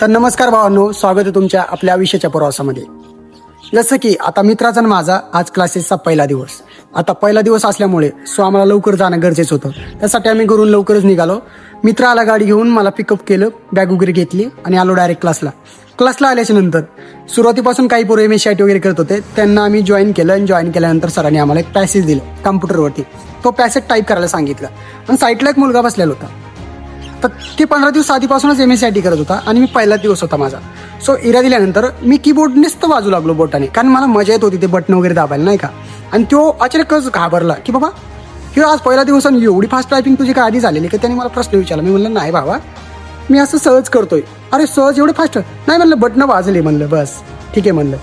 तर नमस्कार भावांनो, स्वागत आहे तुमच्या आपल्या विषयाच्या प्रवासामध्ये. जसं की आता मित्राचा आणि माझा आज क्लासेसचा पहिला दिवस. आता पहिला दिवस असल्यामुळे आम्हाला लवकर जाणं गरजेचं होतं. त्यासाठी आम्ही घरून लवकरच निघालो. मित्र आला गाडी घेऊन, मला पिकअप केलं, बॅग वगैरे घेतली आणि आलो डायरेक्ट क्लासला आल्याच्या नंतर सुरुवातीपासून काही पोरं MSCIT वगैरे करत होते, त्यांना आम्ही जॉईन केलं आणि जॉईन केल्यानंतर सरांनी आम्हाला एक पॅसेज दिलं कम्प्युटरवरती. तो पॅसेज टाईप करायला सांगितलं आणि साईटला एक मुलगा बसलेला होता. तर ते 15 दिवस आधीपासूनच MSCIT करत होता आणि मी पहिला दिवस होता माझा. इरा दिल्यानंतर मी कीबोर्ड नुसतं वाजू लागलो बोटाने, कारण मला मजा येत होती ते बटन वगैरे दाबायला, नाही का. आणि तो अचानकच घाबरला की बाबा हे आज पहिला दिवस आणि एवढी फास्ट टायपिंग तुझी काय आधी झालेली का. त्याने मला प्रश्न विचारला. मी म्हणलं नाही बाबा, मी असं सहज करतोय. अरे सहज एवढे फास्ट नाही म्हणलं, बटन वाजले म्हणलं, बस ठीक आहे म्हणलं.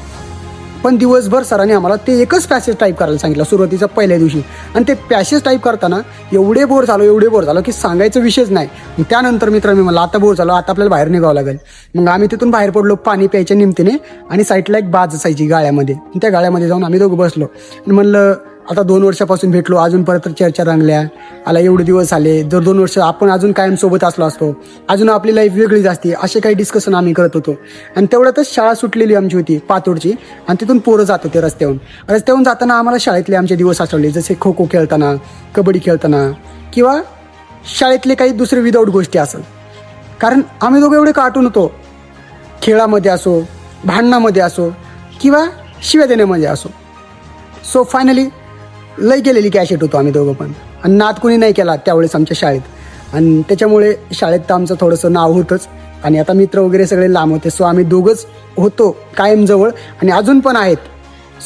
पण दिवसभर सरांनी आम्हाला ते एकच पॅसेज टाईप करायला सांगितलं सुरुवातीचा पहिल्या दिवशी. आणि ते पॅसेज टाईप करताना एवढे बोर झालो की सांगायचं विषयच नाही. त्यानंतर मित्रांनी मला आता बोर झालो, आता आपल्याला बाहेर निघावं लागेल. मग आम्ही तिथून बाहेर पडलो पाणी प्यायच्या निमतीने, आणि साईडला एक बाज असायची गाळ्यामध्ये. त्या गाळ्यामध्ये जाऊन आम्ही दोघं बसलो आणि म्हणलं आता 2 वर्षापासून भेटलो, अजून परत चर्चा रंगल्या, आला एवढे दिवस आले, जर 2 वर्ष आपण अजून कायम सोबत असलो असतो, अजून आपली लाईफ वेगळीच असती, असे काही डिस्कशन आम्ही करत होतो. आणि तेवढ्यातच शाळा सुटलेली आमची होती पातोडची, आणि तिथून पोरं जात होते रस्त्यावरून जाताना आम्हाला शाळेतले आमचे दिवस आठवले, जसे खो खो खेळताना, कबड्डी खेळताना, किंवा शाळेतले काही दुसरे विदाऊट गोष्टी असेल. कारण आम्ही दोघं एवढे कार्टून होतो, खेळामध्ये असो, भांडणामध्ये असो, किंवा शिव्या देण्यामध्ये असो. फायनली लय गेलेली कॅशेट होतो आम्ही दोघं पण. आणि नाद कोणी नाही केला त्यावेळेस आमच्या शाळेत, आणि त्याच्यामुळे शाळेत तर आमचं थोडंसं नाव होतंच. आणि आता मित्र वगैरे सगळे लांब होते, आम्ही दोघंच होतो कायम जवळ, आणि अजून पण आहेत.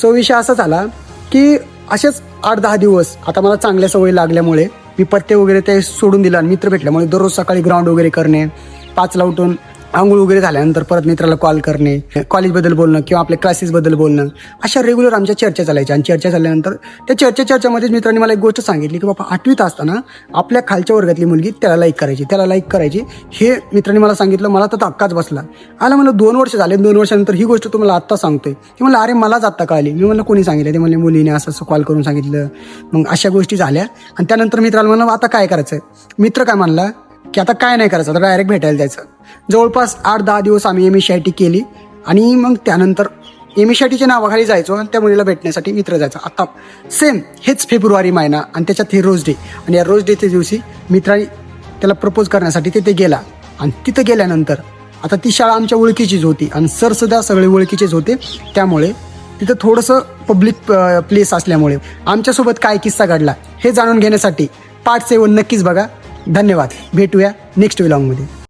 विषय असा झाला की असेच 8-10 दिवस आता मला चांगल्या सवयी लागल्यामुळे मी पत्ते वगैरे ते सोडून दिलं. आणि मित्र भेटल्यामुळे दररोज सकाळी ग्राउंड वगैरे करणे, 5ला उठून आंघोळ वगैरे झाल्यानंतर परत मित्राला कॉल करणे, कॉलेजबद्दल बोलणं किंवा आपल्या क्लासेसबद्दल बोलणं, अशा रेग्युलर आमच्या चर्चा चालायच्या. आणि चर्चा झाल्यानंतर त्या चर्चेमध्येच मित्रांनी मला एक गोष्ट सांगितली की बाबा 8वीत असताना आपल्या खालच्या वर्गातली मुलगी त्याला लाईक करायची. हे मित्रांनी मला सांगितलं. मला तर धक्काच बसला. आला म्हणलं 2 वर्ष झाले, 2 वर्षानंतर ही गोष्ट तुम्हाला आत्ता सांगतोय. ते म्हणलं अरे मलाच आत्ता कळली. मी म्हणलं कोणी सांगितलं. ते म्हणले मुलीने असं कॉल करून सांगितलं. मग अशा गोष्टी झाल्या. आणि त्यानंतर मित्राला म्हणलं आता काय करायचं. मित्र काय म्हणला की आता काय नाही करायचं, आता डायरेक्ट भेटायला जायचं. जवळपास 8-10 दिवस आम्ही MSCIT केली. आणि मग त्यानंतर MSCITच्या नावाखाली जायचो आणि त्या मुलीला भेटण्यासाठी मित्र जायचा. आता सेम हेच फेब्रुवारी महिना, आणि त्याच्यात हे रोज डे. आणि या रोज डेच्या दिवशी मित्राने त्याला प्रपोज करण्यासाठी तिथे गेला. आणि तिथं गेल्यानंतर आता ती शाळा आमच्या ओळखीचीच होती, आणि सरसुद्धा सगळे ओळखीचेच होते. त्यामुळे तिथं थोडंसं पब्लिक प्लेस असल्यामुळे आमच्यासोबत काय किस्सा घडला हे जाणून घेण्यासाठी पार्ट 7 नक्कीच बघा. धन्यवाद. भेटूया नेक्स्ट व्लॉगमध्ये.